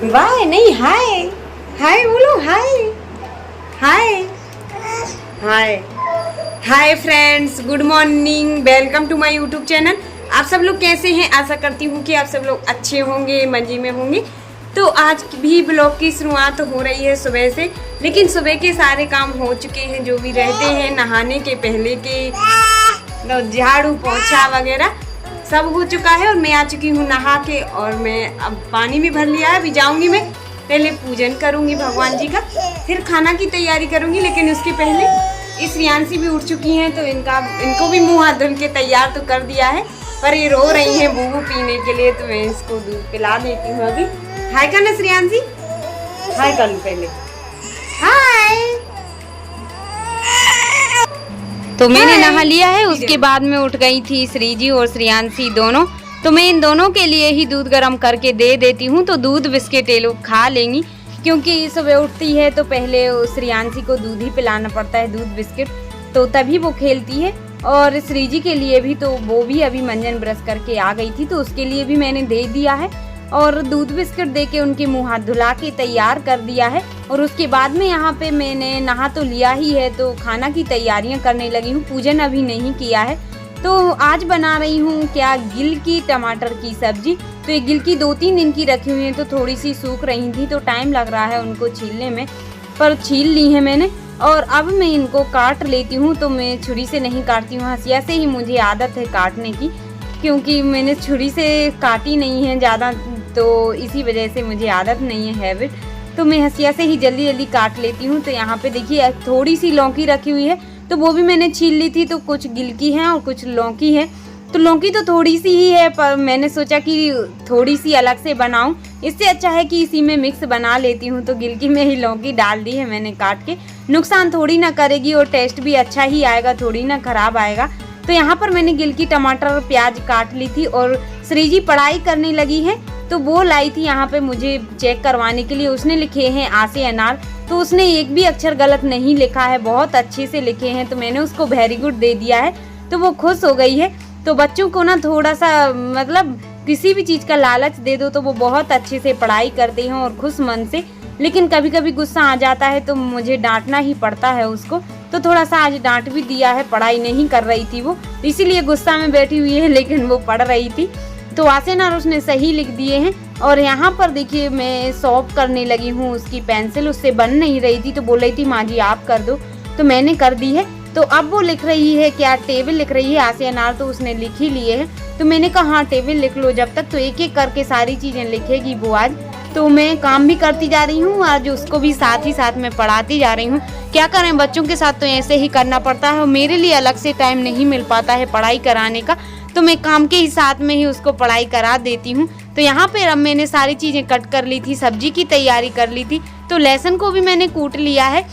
Bye नहीं, hi hi बोलो, hi hi hi hi friends, good morning, welcome to my YouTube channel. आप सब लोग कैसे हैं? आशा करती हूँ कि आप सब लोग अच्छे होंगे, मज़े में होंगे। तो आज भी ब्लॉग की शुरुआत हो रही है सुबह से, लेकिन सुबह के सारे काम हो चुके हैं जो भी रहते हैं, नहाने के पहले के झाड़ू पोछा वगैरह सब हो चुका है। और मैं आ चुकी हूँ नहा के, और मैं अब पानी भी भर लिया है। अभी जाऊँगी, मैं पहले पूजन करूँगी भगवान जी का, फिर खाना की तैयारी करूँगी। लेकिन उसके पहले इस रियांशी भी उठ चुकी हैं, तो इनको भी मुँह हाथ धुल के तैयार तो कर दिया है, पर ये रो रही हैं बूबू पीने के लिए, तो मैं इसको दूध पिला देती हूँ अभी। हाय करना श्रेयांशी, हाय कर लूँ पहले, हाय। तो मैंने नहा लिया है, उसके बाद में उठ गई थी श्रीजी और श्रेयांशी दोनों। तो मैं इन दोनों के लिए ही दूध गर्म करके दे देती हूँ, तो दूध बिस्किट ये लोग खा लेंगी, क्योंकि सुबह उठती है तो पहले श्रेयांशी को दूध ही पिलाना पड़ता है, दूध बिस्किट, तो तभी वो खेलती है। और श्रीजी के लिए भी, तो वो भी अभी मंजन ब्रश करके आ गई थी, तो उसके लिए भी मैंने दे दिया है और दूध बिस्किट दे के उनके मुँह हाथ धुला के तैयार कर दिया है। और उसके बाद में यहाँ पे मैंने नहा तो लिया ही है, तो खाना की तैयारियाँ करने लगी हूँ। पूजन अभी नहीं किया है, तो आज बना रही हूँ क्या, गिल की टमाटर की सब्जी। तो ये गिल की 2-3 दिन की रखी हुई है, तो थोड़ी सी सूख रही थी, तो टाइम लग रहा है उनको छीलने में, पर छील ली है मैंने। और अब मैं इनको काट लेती हूँ, तो मैं छुरी से नहीं काटती हूँ, हंसिया से ही मुझे आदत है काटने की, क्योंकि मैंने छुरी से काटी नहीं है ज़्यादा, तो इसी वजह से मुझे आदत नहीं है, हैबिट, तो मैं हंसिया से ही जल्दी जल्दी काट लेती हूँ। तो यहाँ पे देखिए थोड़ी सी लौकी रखी हुई है, तो वो भी मैंने छील ली थी, तो कुछ गिलकी है और कुछ लौकी है। तो लौकी तो थोड़ी सी ही है, पर मैंने सोचा कि थोड़ी सी अलग से बनाऊं, इससे अच्छा है कि इसी में मिक्स बना लेती हूं। तो गिलकी में ही लौकी डाल दी है मैंने काट के, नुकसान थोड़ी ना करेगी और टेस्ट भी अच्छा ही आएगा, थोड़ी ना खराब आएगा। तो यहाँ पर मैंने गिलकी टमाटर और प्याज काट ली थी। और श्रीजी पढ़ाई करने लगी है, तो वो लाई थी यहाँ पे मुझे चेक करवाने के लिए। उसने लिखे हैं आ से अनार, तो उसने एक भी अक्षर गलत नहीं लिखा है, बहुत अच्छे से लिखे हैं, तो मैंने उसको वेरी गुड दे दिया है, तो वो खुश हो गई है। तो बच्चों को ना थोड़ा सा मतलब किसी भी चीज़ का लालच दे दो तो वो बहुत अच्छे से पढ़ाई करते हैं और खुश मन से। लेकिन कभी कभी गुस्सा आ जाता है, तो मुझे डांटना ही पड़ता है उसको, तो थोड़ा सा आज डांट भी दिया है। पढ़ाई नहीं कर रही थी वो, इसीलिए गुस्सा में बैठी हुई है, लेकिन वो पढ़ रही थी। तो आसेनार उसने सही लिख दिए हैं। और यहाँ पर देखिए मैं सॉल्व करने लगी हूँ, उसकी पेंसिल उससे बन नहीं रही थी, तो बोल रही थी माँ जी आप कर दो, तो मैंने कर दी है। तो अब वो लिख रही है क्या, टेबल लिख रही है आसेनार, तो उसने लिख ही लिए है। तो मैंने कहा हाँ टेबल लिख लो जब तक, तो एक एक करके सारी चीज़ें लिखेगी वो आज। तो मैं काम भी करती जा रही हूँ, आज उसको भी साथ ही साथ में पढ़ाती जा रही हूँ। क्या करें, बच्चों के साथ तो ऐसे ही करना पड़ता है, और मेरे लिए अलग से टाइम नहीं मिल पाता है पढ़ाई कराने का, तो मैं काम के ही साथ में ही उसको पढ़ाई करा देती हूँ। तो यहाँ पर अब मैंने सारी चीज़ें कट कर ली थी, सब्जी की तैयारी कर ली थी, तो लहसुन को भी मैंने कूट लिया है।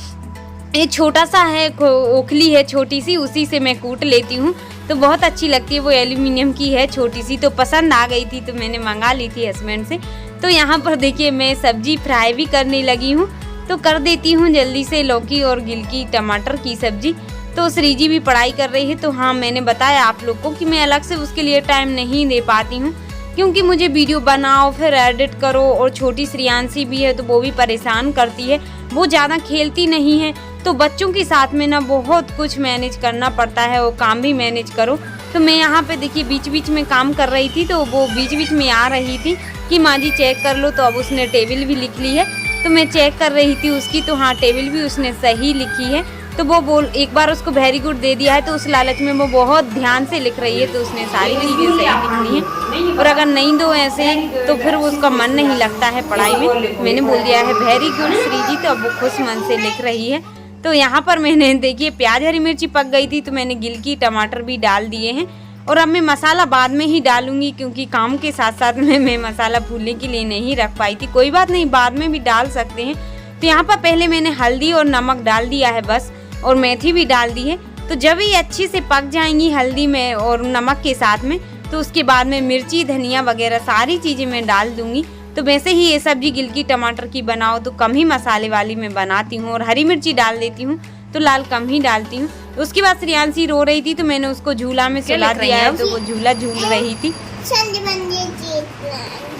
ये छोटा सा है, ओखली है छोटी सी, उसी से मैं कूट लेती हूँ, तो बहुत अच्छी लगती है, वो एल्यूमिनियम की है छोटी सी, तो पसंद आ गई थी, तो मैंने मंगा ली थी हस्बैंड से। तो यहाँ पर देखिए मैं सब्जी फ्राई भी करने लगी हूँ, तो कर देती हूँ जल्दी से लौकी और गिलकी टमाटर की सब्जी। तो श्रीजी भी पढ़ाई कर रही है, तो हाँ मैंने बताया आप लोग को कि मैं अलग से उसके लिए टाइम नहीं दे पाती हूँ, क्योंकि मुझे वीडियो बनाओ फिर एडिट करो, और छोटी श्रेयांशी भी है तो वो भी परेशान करती है, वो ज़्यादा खेलती नहीं है, तो बच्चों के साथ में ना बहुत कुछ मैनेज करना पड़ता है, वो काम भी मैनेज करो। तो मैं यहाँ पे देखिए बीच बीच में काम कर रही थी, तो वो बीच बीच में आ रही थी कि माँ जी चेक कर लो, तो अब उसने टेबल भी लिख ली है, तो मैं चेक कर रही थी उसकी, तो हाँ टेबल भी उसने सही लिखी है। तो वो एक बार उसको वेरी गुड दे दिया है, तो उस लालच में वो बहुत ध्यान से लिख रही है, तो उसने सारी चीज़ें सही लिखनी है, और अगर नहीं दो ऐसे तो फिर उसका मन नहीं लगता है पढ़ाई में। मैंने बोल दिया है वेरी गुड श्रीजी, तो अब वो खुश मन से लिख रही है। तो यहाँ पर मैंने देखिए प्याज हरी मिर्ची पक गई थी, तो मैंने गिलकी टमाटर भी डाल दिए हैं, और अब मैं मसाला बाद में ही डालूंगी, क्योंकि काम के साथ साथ में मैं मसाला भूनने के लिए नहीं रख पाई थी। कोई बात नहीं, बाद में भी डाल सकते हैं। तो यहाँ पर पहले मैंने हल्दी और नमक डाल दिया है बस, और मेथी भी डाल दी है। तो जब ये अच्छे से पक जाएंगी हल्दी में और नमक के साथ में, तो उसके बाद में मिर्ची धनिया वगैरह सारी चीज़ें मैं डाल दूंगी। तो वैसे ही ये सब्जी गिलकी टमाटर की बनाओ तो कम ही मसाले वाली मैं बनाती हूँ, और हरी मिर्ची डाल देती हूँ, तो लाल कम ही डालती हूँ। उसके बाद श्रेयांशी रो रही थी, तो मैंने उसको झूला में सुला दिया है, तो वो झूला झूल रही थी।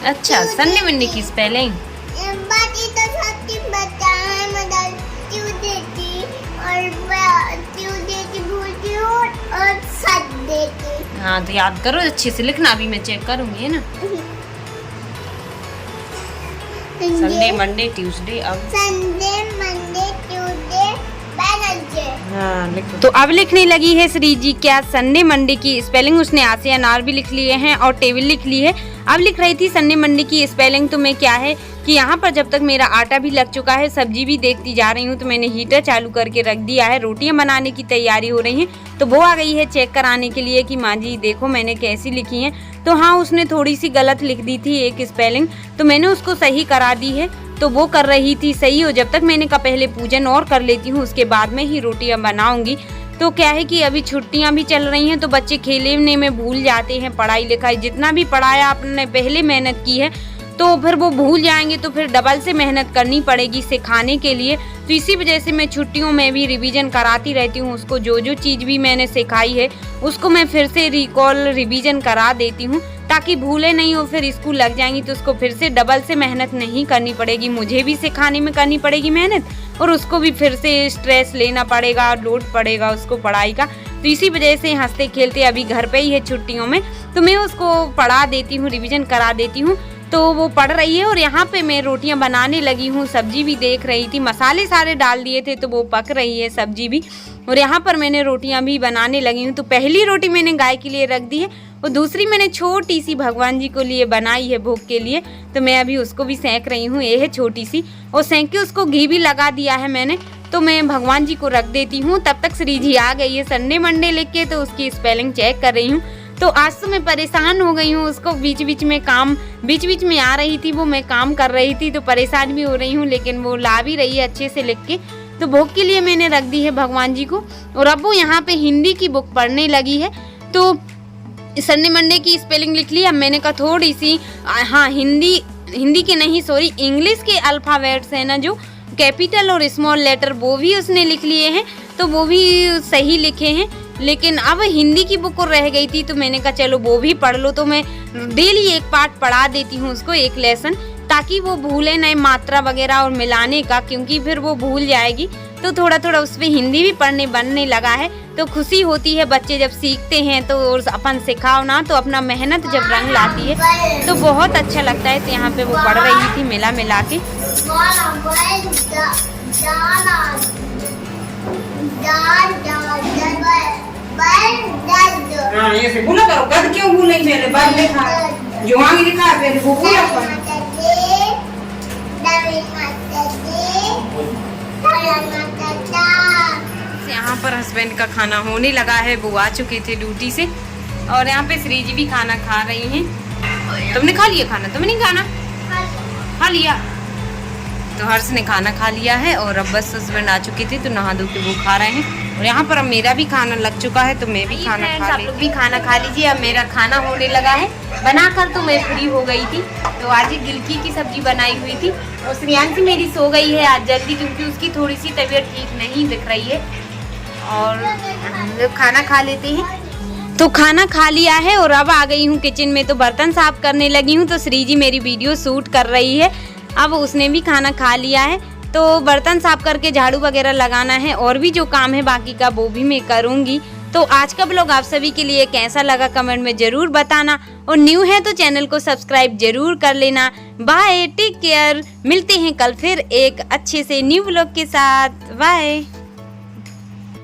अच्छा संडे मंडे किस पहले बाकी तो सबकी बच्चा है मदर क्यों देती भूलती हूँ और सच देती। हाँ तो याद करो अच्छे से लिखना, अभी मैं चेक करूंगी है ना। संडे मंडे ट्यूसडे, अब संडे मंडे ट्यूसडे वेडनेसडे। हाँ लिखो। तो अब लिखने लगी है श्री जी क्या संडे मंडे की स्पेलिंग, उसने आ से अनार भी लिख लिए हैं और टेबल लिख ली है। अब लिख रही थी संडे मंडे की स्पेलिंग। तो मैं क्या है कि यहाँ पर जब तक मेरा आटा भी लग चुका है, सब्जी भी देखती जा रही हूँ, तो मैंने हीटर चालू करके रख दिया है। रोटियां बनाने की तैयारी हो रही है, तो वो आ गई है चेक कराने के लिए कि माँ जी देखो मैंने कैसी लिखी है। तो हाँ उसने थोड़ी सी गलत लिख दी थी एक स्पेलिंग, तो मैंने उसको सही करा दी है। तो वो कर रही थी सही हो, जब तक मैंने कहा पहले पूजन और कर लेती हूँ, उसके बाद में ही रोटियां बनाऊंगी। तो क्या है कि अभी छुट्टियां भी चल रही हैं, तो बच्चे खेलने में भूल जाते हैं, पढ़ाई लिखाई जितना भी पढ़ाया आपने पहले मेहनत की है तो फिर वो भूल जाएंगे, तो फिर डबल से मेहनत करनी पड़ेगी सिखाने के लिए। तो इसी वजह से मैं छुट्टियों में भी रिवीजन कराती रहती हूँ उसको, जो जो चीज़ भी मैंने सिखाई है उसको मैं फिर से रिकॉल रिवीजन करा देती हूँ ताकि भूले नहीं हो। फिर स्कूल लग जाएंगी तो उसको फिर से डबल से मेहनत नहीं करनी पड़ेगी, मुझे भी सिखाने में करनी पड़ेगी मेहनत और उसको भी फिर से स्ट्रेस लेना पड़ेगा, लोड पड़ेगा उसको पढ़ाई का। तो इसी वजह से हंसते खेलते अभी घर पे ही है छुट्टियों में, तो मैं उसको पढ़ा देती हूँ, रिवीजन करा देती हूँ। तो वो पढ़ रही है और यहाँ पे मैं रोटियां बनाने लगी हूँ, सब्जी भी देख रही थी, मसाले सारे डाल दिए थे तो वो पक रही है सब्जी भी, और यहाँ पर मैंने रोटियां भी बनाने लगी हूँ। तो पहली रोटी मैंने गाय के लिए रख दी है और दूसरी मैंने छोटी सी भगवान जी को लिए बनाई है भोग के लिए, तो मैं अभी उसको भी सेंक रही हूँ। ये है छोटी सी, और सेंक के उसको घी भी लगा दिया है मैंने, तो मैं भगवान जी को रख देती हूँ। तब तक श्री जी आ गई है संडे मंडे लिख के, तो उसकी स्पेलिंग चेक कर रही हूँ। तो आज तो मैं परेशान हो गई हूँ, उसको बीच बीच में आ रही थी, वो मैं काम कर रही थी तो परेशान भी हो रही हूँ, लेकिन वो ला भी रही है अच्छे से लिख के। तो भोग के लिए मैंने रख दी है भगवान जी को, और अब वो यहाँ पे हिंदी की बुक पढ़ने लगी है। तो संडे मंडे की स्पेलिंग लिख ली। अब मैंने कहा थोड़ी सी हाँ हिंदी के नहीं सॉरी इंग्लिश के अल्फ़ाबेट्स है ना, जो कैपिटल और स्मॉल लेटर, वो भी उसने लिख लिए हैं, तो वो भी सही लिखे हैं। लेकिन अब हिंदी की बुक और रह गई थी, तो मैंने कहा चलो वो भी पढ़ लो। तो मैं डेली एक पार्ट पढ़ा देती हूँ उसको, एक लेसन, ताकि वो भूले नहीं मात्रा वगैरह और मिलाने का, क्योंकि फिर वो भूल जाएगी। तो थोड़ा थोड़ा उस पर हिंदी भी बनने लगा है। तो खुशी होती है बच्चे जब सीखते हैं, तो अपन सिखाओ ना, तो अपना मेहनत जब रंग लाती है तो बहुत अच्छा लगता है। तो यहाँ पे वो पढ़ रही थी मिला के। हाँ ऐसे बोला करो, गद क्यों भूल नहीं पहले बाद लिखा जो आगे लिखा है पहले वो पूरा पढ़ो। यहाँ पर हस्बैंड का खाना होने लगा है, वो आ चुके थे ड्यूटी से, और यहाँ पे श्री जी भी खाना खा रही हैं। तुमने खा लिया खाना? तुमने नहीं खाना खा लिया? तो हर्ष ने खाना खा लिया है, और अब बस हस्बैंड आ चुके थे तो नहा धो के वो खा रहे हैं। और यहाँ पर अब मेरा भी खाना लग चुका है, तो मैं भी खाना खा ली। आप लोग भी खाना खा लीजिए। अब मेरा खाना होने लगा है बनाकर, तो मैं फ्री हो गई थी। तो आज गिलकी की सब्जी बनाई हुई थी, और श्रियांशी मेरी सो गई है आज जल्दी, क्योंकि उसकी थोड़ी सी तबीयत ठीक नहीं दिख रही है। और हम लोग खाना खा लेते हैं। तो खाना खा लिया है और अब आ गई हूँ किचन में, तो बर्तन साफ करने लगी हूँ। तो श्री जी मेरी वीडियो शूट कर रही है। अब उसने भी खाना खा लिया है, तो बर्तन साफ करके झाड़ू वगैरह लगाना है, और भी जो काम है बाकी का वो भी मैं करूँगी। तो आज का ब्लॉग आप सभी के लिए कैसा लगा कमेंट में ज़रूर बताना, और न्यू है तो चैनल को सब्सक्राइब जरूर कर लेना। बाय, टेक केयर, मिलते हैं कल फिर एक अच्छे से न्यू ब्लॉग के साथ। बाय।